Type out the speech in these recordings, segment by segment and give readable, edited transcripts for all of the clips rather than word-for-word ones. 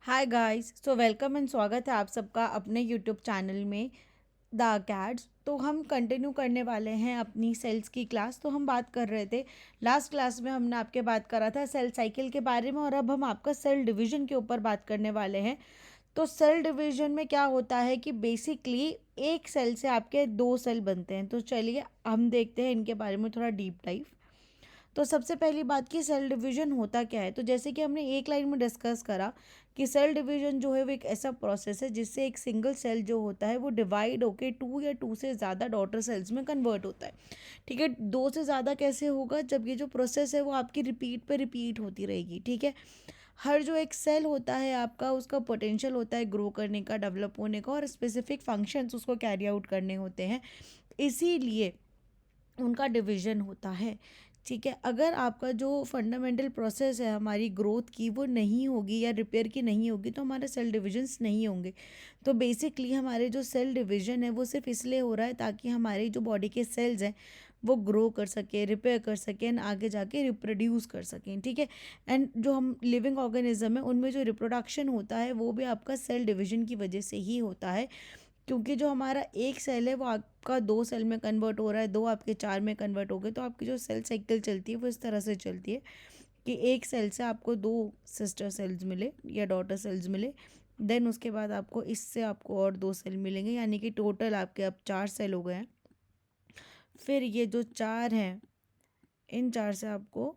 Hi guys, so welcome and स्वागत है आप सबका अपने यूट्यूब चैनल में द अकैड्स। तो हम कंटिन्यू करने वाले हैं अपनी सेल्स की क्लास। तो हम बात कर रहे थे लास्ट क्लास में, हमने आपके बात करा था सेल साइकिल के बारे में, और अब हम आपका सेल डिवीजन के ऊपर बात करने वाले हैं। तो सेल डिवीजन में क्या होता है कि बेसिकली एक सेल से आपके दो सेल बनते हैं। तो चलिए हम देखते हैं इनके बारे में थोड़ा डीप डाइव। तो सबसे पहली बात कि सेल डिवीजन होता क्या है। तो जैसे कि हमने एक लाइन में डिस्कस करा कि सेल डिवीजन जो है वो एक ऐसा प्रोसेस है जिससे एक सिंगल सेल जो होता है वो डिवाइड होके टू या टू से ज़्यादा डॉटर सेल्स में कन्वर्ट होता है। ठीक है, दो से ज़्यादा कैसे होगा, जब ये जो प्रोसेस है वो आपकी रिपीट पे रिपीट होती रहेगी। ठीक है, हर जो एक सेल होता है आपका, उसका पोटेंशियल होता है ग्रो करने का, डेवलप होने का, और स्पेसिफिक फंक्शंस उसको कैरी आउट करने होते हैं, इसीलिए उनका डिवीजन होता है। ठीक है, अगर आपका जो फंडामेंटल प्रोसेस है हमारी ग्रोथ की वो नहीं होगी या रिपेयर की नहीं होगी तो हमारे सेल डिविजन्स नहीं होंगे। तो बेसिकली हमारे जो सेल डिवीजन है वो सिर्फ इसलिए हो रहा है ताकि हमारी जो बॉडी के सेल्स हैं वो ग्रो कर सके, रिपेयर कर सकें एंड आगे जाके रिप्रोड्यूस कर सकें। ठीक है, एंड जो हम लिविंग ऑर्गेनिज्म है उनमें जो रिप्रोडक्शन होता है वो भी आपका सेल डिवीजन की वजह से ही होता है। क्योंकि जो हमारा एक सेल है वो आपका दो सेल में कन्वर्ट हो रहा है, दो आपके चार में कन्वर्ट हो गए, तो आपकी जो सेल साइकिल चलती है वो इस तरह से चलती है कि एक सेल से आपको दो सिस्टर सेल्स मिले या डॉटर सेल्स मिले, देन उसके बाद आपको इससे आपको और दो सेल मिलेंगे, यानी कि टोटल आपके अब चार सेल हो गए हैं। फिर ये जो चार हैं, इन चार से आपको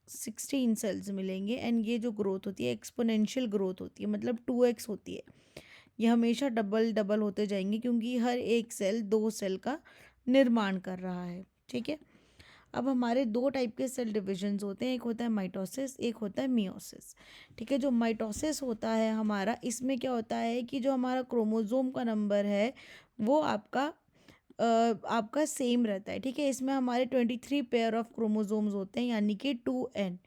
16 सेल्स मिलेंगे, एंड ये जो ग्रोथ होती है एक्सपोनेंशियल ग्रोथ होती है, मतलब 2x होती है। ये हमेशा डबल डबल होते जाएंगे क्योंकि हर एक सेल दो सेल का निर्माण कर रहा है। ठीक है, अब हमारे दो टाइप के सेल डिविजन्स होते हैं, एक होता है माइटोसिस, एक होता है मियोसिस। ठीक है, जो माइटोसिस होता है हमारा, इसमें क्या होता है कि जो हमारा क्रोमोसोम का नंबर है वो आपका सेम रहता है। ठीक है, इसमें हमारे 23 पेयर ऑफ क्रोमोसोम्स होते हैं, यानी कि 2n।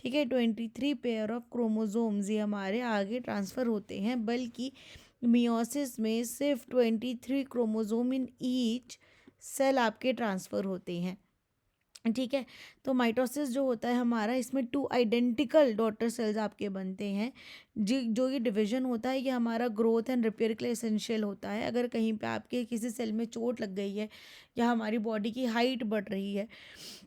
ठीक है, 23 पेयर ऑफ क्रोमोसोम्स ये हमारे आगे ट्रांसफ़र होते हैं, बल्कि मियोसिस में सिर्फ 23 क्रोमोसोम इन ईच सेल आपके ट्रांसफ़र होते हैं। ठीक है, तो माइटोसिस जो होता है हमारा, इसमें टू आइडेंटिकल डॉटर सेल्स आपके बनते हैं। जी, जो ये डिवीजन होता है ये हमारा ग्रोथ एंड रिपेयर के लिए एसेंशियल होता है। अगर कहीं पे आपके किसी सेल में चोट लग गई है या हमारी बॉडी की हाइट बढ़ रही है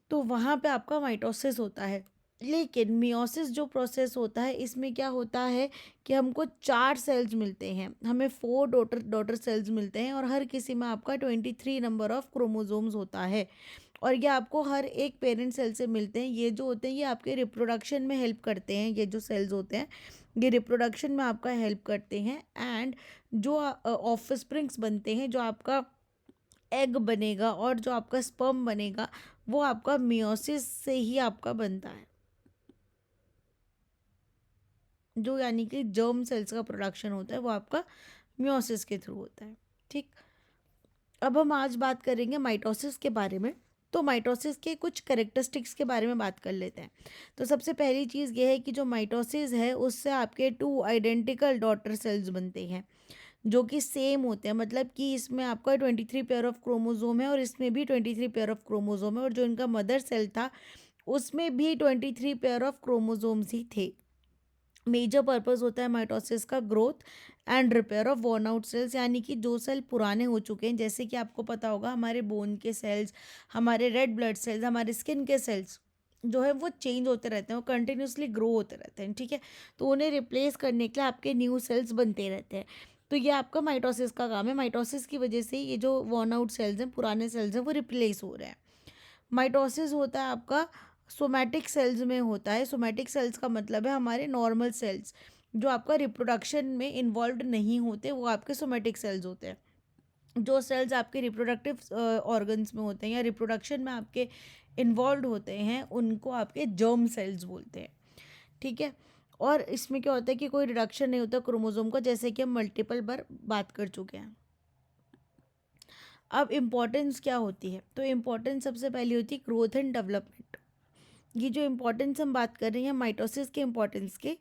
तो वहाँ पे आपका माइटोसिस होता है। लेकिन मियोसिस जो प्रोसेस होता है इसमें क्या होता है कि हमको चार सेल्स मिलते हैं, हमें फोर डॉटर डॉटर सेल्स मिलते हैं, और हर किसी में आपका 23 नंबर ऑफ क्रोमोसोम्स होता है, और ये आपको हर एक पेरेंट सेल से मिलते हैं। ये जो होते हैं ये आपके रिप्रोडक्शन में हेल्प करते हैं, ये जो सेल्स होते हैं ये रिप्रोडक्शन में आपका हेल्प करते हैं। एंड जो ऑफस्प्रिंग्स बनते हैं, जो आपका एग बनेगा और जो आपका स्पर्म बनेगा वो आपका मियोसिस से ही आपका बनता है, जो यानी कि जर्म सेल्स का प्रोडक्शन होता है वो आपका मियोसिस के थ्रू होता है। ठीक, अब हम आज बात करेंगे माइटोसिस के बारे में। तो माइटोसिस के कुछ कैरेक्टरिस्टिक्स के बारे में बात कर लेते हैं। तो सबसे पहली चीज़ ये है कि जो माइटोसिस है उससे आपके टू आइडेंटिकल डॉटर सेल्स बनते हैं जो कि सेम होते हैं, मतलब कि इसमें आपका 23 पेयर ऑफ क्रोमोसोम है और इसमें भी 23 पेयर ऑफ क्रोमोसोम है, और जो इनका मदर सेल था उसमें भी 23 पेयर ऑफ क्रोमोसोम्स ही थे। मेजर पर्पस होता है माइटोसिस का growth and repair of worn out sales, यानी कि जो सेल पुराने हो चुके हैं, जैसे कि आपको पता होगा हमारे बोन के सेल्स, हमारे रेड ब्लड सेल्स, हमारे स्किन के सेल्स जो है वो चेंज होते रहते हैं, वो कंटिन्यूसली ग्रो होते रहते हैं। ठीक है, तो उन्हें रिप्लेस करने के लिए आपके न्यू सेल्स बनते रहते हैं। तो ये आपका माइटोसिस का काम है। माइटोसिस की वजह से ये जो वर्न आउट सेल्स हैं, पुराने सेल्स हैं, वो रिप्लेस हो रहे हैं। माइटोसिस होता है आपका सोमैटिक सेल्स में होता है। सोमैटिक सेल्स का मतलब है हमारे नॉर्मल सेल्स जो आपका रिप्रोडक्शन में इन्वॉल्व नहीं होते, वो आपके सोमैटिक सेल्स होते हैं। जो सेल्स आपके रिप्रोडक्टिव ऑर्गन्स में होते हैं या रिप्रोडक्शन में आपके इन्वॉल्व होते हैं उनको आपके जर्म सेल्स बोलते हैं। ठीक है, और इसमें क्या होता है कि कोई रिडक्शन नहीं होता क्रोमोसोम का, जैसे कि हम मल्टीपल बार बात कर चुके हैं। अब इम्पॉर्टेंस क्या होती है, तो इम्पॉर्टेंस सबसे पहली होती है ग्रोथ एंड डेवलपमेंट। ये जो इम्पोर्टेंस हम बात कर रहे हैं माइटोसिस के इम्पोर्टेंस की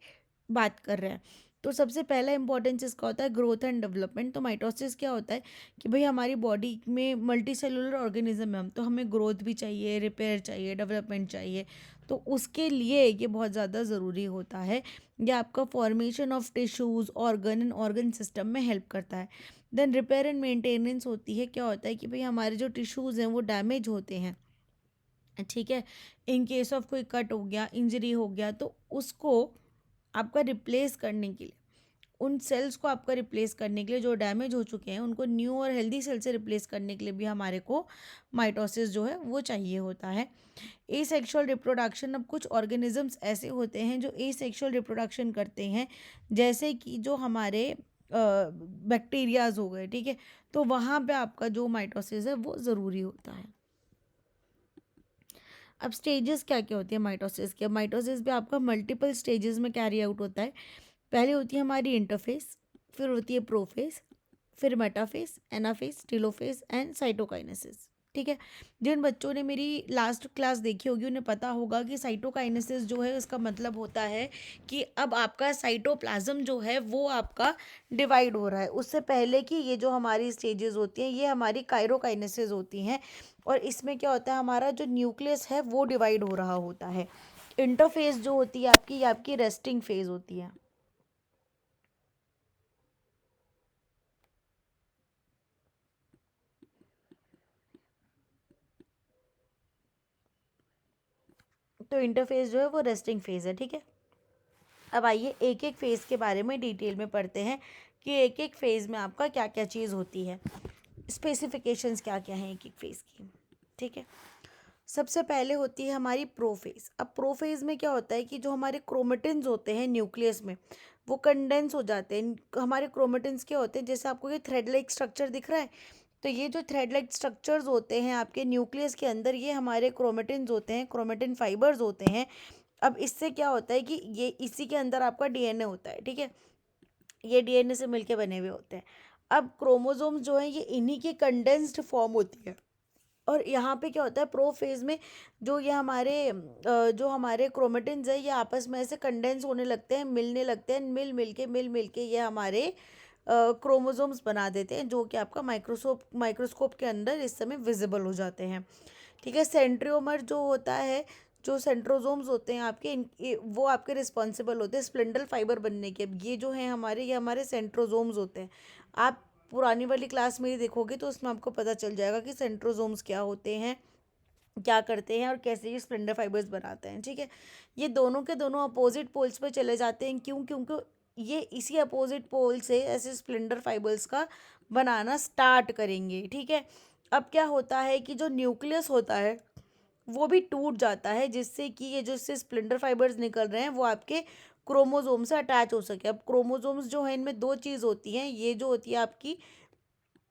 बात कर रहे हैं। तो सबसे पहला इंपॉर्टेंस इसका होता है ग्रोथ एंड डेवलपमेंट। तो माइटोसिस क्या होता है कि भाई हमारी बॉडी में मल्टी सेलुलर ऑर्गेनिज्म है हम, तो हमें ग्रोथ भी चाहिए, रिपेयर चाहिए, डेवलपमेंट चाहिए। तो उसके लिए ये बहुत ज़्यादा ज़रूरी होता है। ये आपका formation of tissues, organ and organ system में हेल्प करता है। देन रिपेयर एंड मेंटेनेंस होती है। क्या होता है कि भाई हमारे जो टिश्यूज़ हैं वो डैमेज होते हैं, ठीक है। इन केस ऑफ कोई कट हो गया, इंजरी हो गया, तो उसको आपका रिप्लेस करने के लिए, उन सेल्स को आपका रिप्लेस करने के लिए जो डैमेज हो चुके हैं उनको न्यू और हेल्दी सेल से रिप्लेस करने के लिए भी हमारे को माइटोसिस जो है वो चाहिए होता है। एसेक्सुअल रिप्रोडक्शन, अब कुछ ऑर्गेनिजम्स ऐसे होते हैं जो एसेक्सुअल रिप्रोडक्शन करते हैं, जैसे कि जो हमारे बैक्टीरियाज हो गए, ठीक है। तो वहाँ पे आपका जो माइटोसिस है वो ज़रूरी होता है। अब स्टेजेस क्या क्या होती है माइटोसिस के? माइटोसिस भी आपका मल्टीपल स्टेजेस में कैरी आउट होता है। पहले होती है हमारी इंटरफेस, फिर होती है प्रोफेस, फिर मेटाफेस, एनाफेस, टेलोफेस एंड साइटोकाइनेसिस, ठीक है। जिन बच्चों ने मेरी लास्ट क्लास देखी होगी उन्हें पता होगा कि साइटोकाइनेसिस जो है उसका मतलब होता है कि अब आपका साइटोप्लाज्म जो है वो आपका डिवाइड हो रहा है। उससे पहले कि ये जो हमारी स्टेजेस होती हैं ये हमारी काइरोकाइनेसिस होती हैं, और इसमें क्या होता है हमारा जो न्यूक्लियस है वो डिवाइड हो रहा होता है। इंटरफेस जो होती है आपकी, ये आपकी रेस्टिंग फेज होती है। तो इंटरफेस जो है वो रेस्टिंग फेज है, ठीक है। अब आइए एक एक फेज के बारे में डिटेल में पढ़ते हैं कि एक एक फेज में आपका क्या क्या चीज़ होती है, स्पेसिफिकेशंस क्या क्या हैं एक एक फेज की, ठीक है। सबसे पहले होती है हमारी प्रोफेज। अब प्रोफेज में क्या होता है कि जो हमारे क्रोमेटिन्स होते हैं न्यूक्लियस में वो कंडेंस हो जाते हैं। हमारे क्रोमेटिन्स क्या होते हैं, जैसे आपको ये थ्रेड लाइक स्ट्रक्चर दिख रहा है, तो ये जो थ्रेड लाइक स्ट्रक्चर्स होते हैं आपके न्यूक्लियस के अंदर, ये हमारे क्रोमेटिन्स होते हैं, क्रोमेटिन फाइबर्स होते हैं। अब इससे क्या होता है कि ये इसी के अंदर आपका डीएनए होता है, ठीक है। ये डीएनए से मिलके बने हुए होते हैं। अब क्रोमोसोम्स जो हैं ये इन्हीं की कंडेंस्ड फॉर्म होती है। और यहाँ पे क्या होता है प्रोफेज में, जो ये हमारे जो हमारे क्रोमेटिन्स है ये आपस में ऐसे कंडेंस होने लगते हैं, मिलने लगते हैं, मिल मिल के ये हमारे क्रोमोसोम्स बना देते हैं, जो कि आपका माइक्रोस्कोप के अंदर इस समय विजिबल हो जाते हैं, ठीक है। सेंट्रियोमर जो होता है, जो सेंट्रोजोम्स होते हैं आपके वो आपके रिस्पॉन्सिबल होते हैं स्प्लिंडल फाइबर बनने के। ये जो है हमारे, ये हमारे सेंट्रोजोम्स होते हैं। आप पुरानी वाली क्लास में ही देखोगे तो उसमें आपको पता चल जाएगा कि सेंट्रोजोम्स क्या होते हैं, क्या करते हैं और कैसे ये स्प्लिंडर फाइबर्स बनाते हैं, ठीक है। ये दोनों के दोनों अपोजिट पोल्स पे चले जाते हैं, क्यों? क्योंकि ये इसी अपोजिट पोल से ऐसे स्प्लिंडर फाइबर्स का बनाना स्टार्ट करेंगे, ठीक है। अब क्या होता है कि जो न्यूक्लियस होता है वो भी टूट जाता है, जिससे कि ये जो इससे स्प्लिंडर फाइबर्स निकल रहे हैं वो आपके क्रोमोसोम से अटैच हो सके। अब क्रोमोसोम्स जो है इनमें दो चीज़ होती हैं, ये जो होती है आपकी,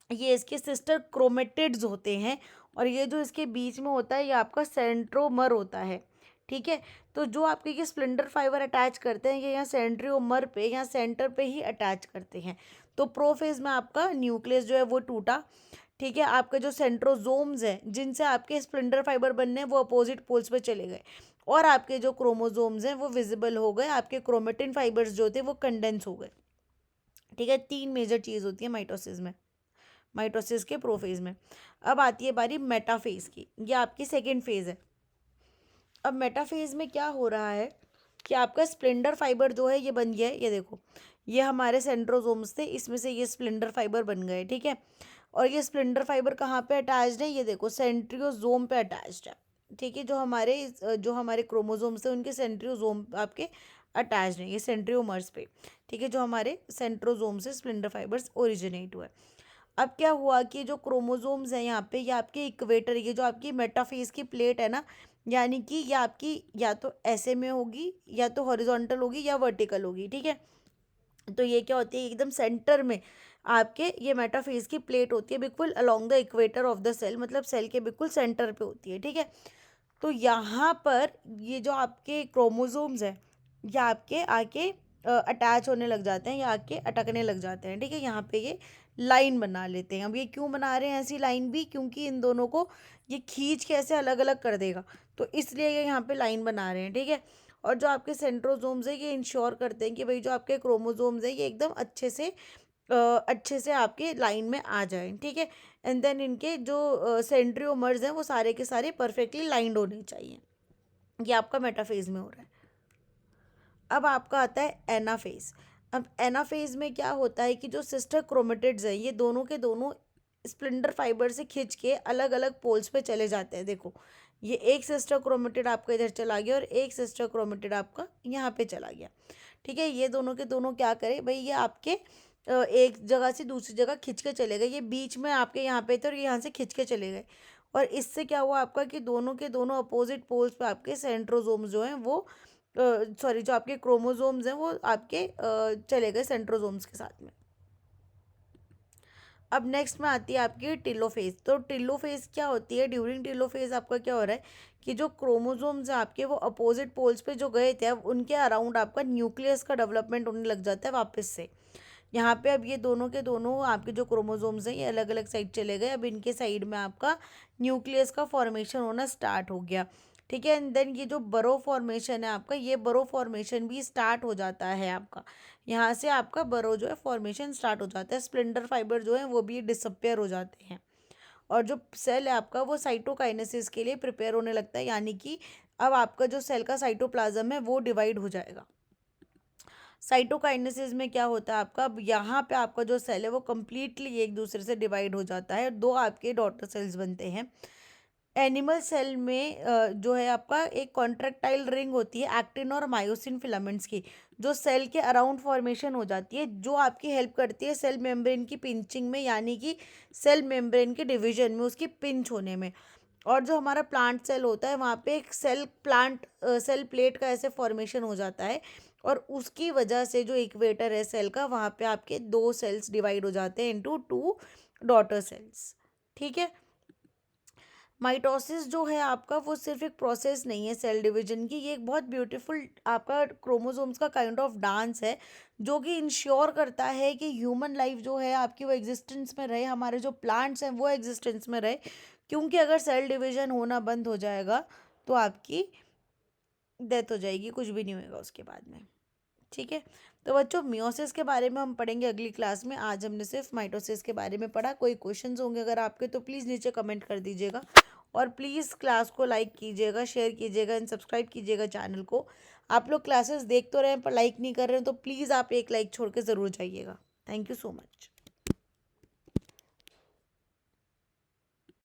ये इसके सिस्टर क्रोमेटिड्स होते हैं, और ये जो इसके बीच में होता है ये आपका सेंट्रोमर होता है, ठीक है। तो जो आपके ये स्प्लिंडर फाइबर अटैच करते हैं ये यहाँ सेंट्रियोमर पे, यहाँ सेंटर पे ही अटैच करते हैं। तो प्रोफेज में आपका न्यूक्लियस जो है वो टूटा, ठीक है। आपके जो सेंट्रोजोम्स हैं जिनसे आपके स्प्लिंडर फाइबर बनने हैं वो अपोजिट पोल्स पे चले गए, और आपके जो क्रोमोजोम्स हैं वो विजिबल हो गए, आपके क्रोमेटिन फाइबर्स जो थे वो कंडेंस हो गए, ठीक है। तीन मेजर चीज़ होती है माइटोसिस में, माइटोसिस के प्रोफेज में। अब आती है बारी मेटाफेज की, ये आपकी सेकेंड फेज है। अब मेटाफेज में क्या हो रहा है कि आपका स्प्लिंडर फाइबर जो है ये बन गया है, ये देखो, ये हमारे सेंट्रोजोम्स थे, इसमें से ये स्प्लिंडर फाइबर बन गए, ठीक है। और ये स्प्लिंडर फाइबर कहाँ पे अटैच्ड है, ये देखो सेंट्रियोजोम पे अटैच्ड है, ठीक है। जो हमारे क्रोमोजोम्स थे उनके सेंट्रियोजोम आपके अटैच्ड है, ये सेंट्रियोमर्स पे, ठीक है, जो हमारे सेंट्रोजोम से स्प्लिंडर फाइबर्स ओरिजिनेट हुए। अब क्या हुआ कि जो क्रोमोसोम्स हैं यहाँ पे, ये आपके इक्वेटर, ये जो आपकी मेटाफेज की प्लेट है ना, यानी कि ये आपकी या तो ऐसे में होगी, या तो हॉरिजॉन्टल होगी, या वर्टिकल होगी, ठीक है। तो ये क्या होती है एकदम सेंटर में आपके ये मेटाफेज की प्लेट होती है, बिल्कुल along the equator of the cell, मतलब सेल के बिल्कुल सेंटर पे होती है, ठीक है। तो यहाँ पर ये जो आपके क्रोमोसोम्स हैं ये आपके आके अटैच होने लग जाते हैं, या आके अटकने लग जाते हैं, ठीक है। यहाँ पे ये लाइन बना लेते हैं। अब ये क्यों बना रहे हैं ऐसी लाइन भी, क्योंकि इन दोनों को ये खींच के ऐसे अलग अलग कर देगा, तो इसलिए ये यहाँ पे लाइन बना रहे हैं, ठीक है। और जो आपके सेंट्रोसोम्स है ये इंश्योर करते हैं कि भाई जो आपके क्रोमोसोम्स है ये एकदम अच्छे से आपके लाइन में आ जाएं, ठीक है। एंड देन इनके जो सेंट्रियोमर्स हैं वो सारे के सारे परफेक्टली लाइंड होने चाहिए। ये आपका मेटाफेज में हो रहा है। अब आपका आता है एनाफेज। अब एनाफेज में क्या होता है कि जो सिस्टर क्रोमेटिड्स हैं ये दोनों के दोनों स्प्लिंडर फाइबर से खिंच के अलग अलग पोल्स पे चले जाते हैं। देखो, ये एक सिस्टर क्रोमेटिड आपका इधर चला गया और एक सिस्टर क्रोमेटिड आपका यहाँ पे चला गया, ठीक है। ये दोनों के दोनों क्या करें भाई, ये आपके एक जगह से दूसरी जगह खिंच के चले गए। ये बीच में आपके यहाँ पे थे और यहाँ से खिंच के चले गए, और इससे क्या हुआ आपका कि दोनों के दोनों अपोजिट पोल्स पे आपके सेंट्रोसोम्स जो हैं वो सॉरी जो आपके क्रोमोसोम्स हैं वो आपके चले गए सेंट्रोसोम्स के साथ में। अब नेक्स्ट में आती है आपकी टिलोफेज। तो टिलोफेज क्या होती है, ड्यूरिंग टिलोफेज आपका क्या हो रहा है कि जो क्रोमोसोम्स हैं आपके वो अपोजिट पोल्स पे जो गए थे अब उनके अराउंड आपका न्यूक्लियस का डेवलपमेंट होने लग जाता है वापस से। यहाँ पे अब ये दोनों के दोनों आपके जो क्रोमोसोम्स हैं ये अलग अलग साइड चले गए। अब इनके साइड में आपका न्यूक्लियस का फॉर्मेशन होना स्टार्ट हो गया, ठीक है। एंड देन ये जो बरो फॉर्मेशन है आपका, ये बरो फॉर्मेशन भी स्टार्ट हो जाता है आपका। यहाँ से आपका बरो जो है फॉर्मेशन स्टार्ट हो जाता है। स्प्लिंडर फाइबर जो है वो भी डिसअपेयर हो जाते हैं, और जो सेल है आपका वो साइटोकाइनेसिस के लिए प्रिपेयर होने लगता है, यानी कि अब आपका जो सेल का साइटोप्लाज्म है वो डिवाइड हो जाएगा। साइटोकाइनेसिस में क्या होता है आपका, अब यहाँ पे आपका जो सेल है वो कम्प्लीटली एक दूसरे से डिवाइड हो जाता है, दो आपके डॉटर सेल्स बनते हैं। एनिमल सेल में जो है आपका एक कॉन्ट्रैक्टाइल रिंग होती है एक्टिन और मायोसिन फिलामेंट्स की, जो सेल के अराउंड फॉर्मेशन हो जाती है, जो आपकी हेल्प करती है सेल मेम्ब्रेन की पिंचिंग में, यानी कि सेल मेम्ब्रेन के डिवीजन में, उसकी पिंच होने में। और जो हमारा प्लांट सेल होता है वहाँ पे एक सेल प्लेट का ऐसे फॉर्मेशन हो जाता है, और उसकी वजह से जो इक्वेटर है सेल का वहाँ पे आपके दो सेल्स डिवाइड हो जाते हैं इनटू टू डॉटर सेल्स, ठीक है। माइटोसिस जो है आपका वो सिर्फ एक प्रोसेस नहीं है सेल डिवीजन की, ये एक बहुत ब्यूटीफुल आपका क्रोमोसोम्स का काइंड ऑफ डांस है, जो कि इंश्योर करता है कि ह्यूमन लाइफ जो है आपकी वो एग्जिस्टेंस में रहे, हमारे जो प्लांट्स हैं वो एग्जिस्टेंस में रहे। क्योंकि अगर सेल डिवीजन होना बंद हो जाएगा तो आपकी डेथ हो जाएगी, कुछ भी नहीं होगा उसके बाद में, ठीक है। तो बच्चों मियोसिस के बारे में हम पढ़ेंगे अगली क्लास में। आज हमने सिर्फ माइटोसिस के बारे में पढ़ा। कोई क्वेश्चंस होंगे अगर आपके तो प्लीज़ नीचे कमेंट कर दीजिएगा, और प्लीज़ क्लास को लाइक कीजिएगा, शेयर कीजिएगा एंड सब्सक्राइब कीजिएगा चैनल को। आप लोग क्लासेस देख तो रहे हैं पर लाइक नहीं कर रहे हैं, तो प्लीज़ आप एक लाइक छोड़ के ज़रूर जाइएगा। Thank you so much.